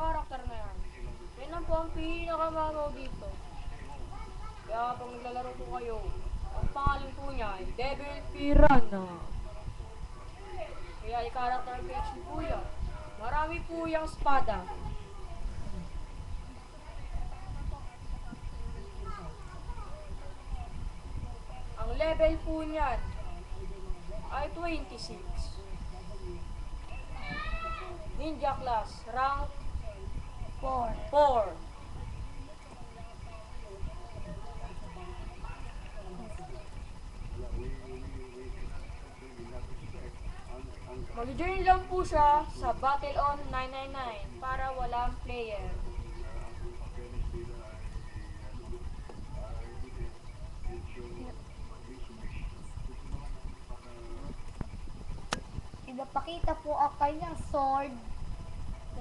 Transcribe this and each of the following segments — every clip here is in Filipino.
karakter na yan. Yan ang po ang pinakamamaw dito. Kaya pag naglalaro po kayo, ang pangalan po niya ay Devil Piranha. Kaya yung character page po yan. Marami po yung espada. Ang level po niyan ay 26. Ninja class, rank 4. Mag-join lang po siya sa Battle on 999 para walang player. Pinapakita po ang kanyang sword.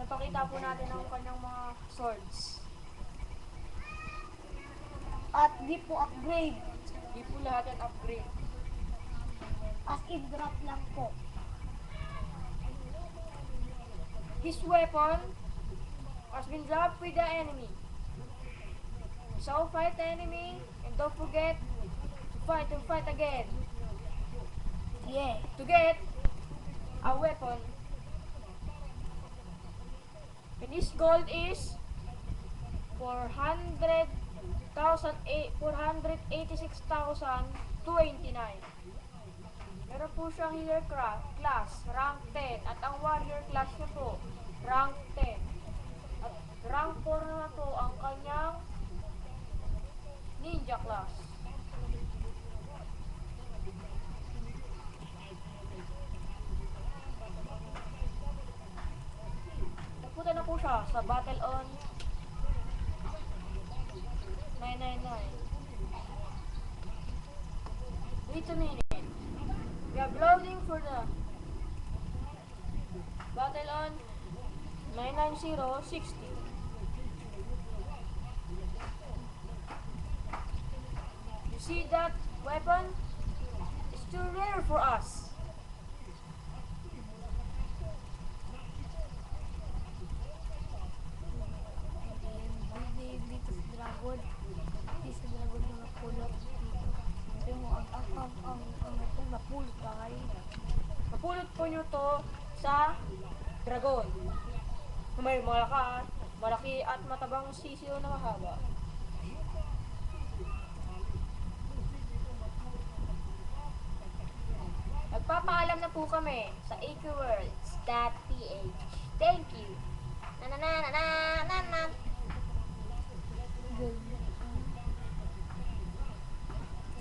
Napakita po natin ang kanyang mga swords. At di po upgrade. Di po lahat yan upgrade. As in drop lang po. His weapon has been dropped with the enemy. So fight the enemy and don't forget to fight again. Yeah. To get a weapon. And his gold is 486,029. Meron po siyang healer class, rank 10. At ang warrior class niya po, rank 10. At rank 4 na po ang kanyang ninja class. Nagpunta na po siya sa Battle on 999. Wait a minute. We are loading for the Battle on 99060. You see that weapon? It's too rare for us. Dito sa dragon. Dito sa dragon mga kulot. Ito mo ang napulot ka kayo. Mapulot po nyo to sa dragon. May malaki at matabang sisiyo na mahaba. Nagpapaalam na po kami sa AQ World.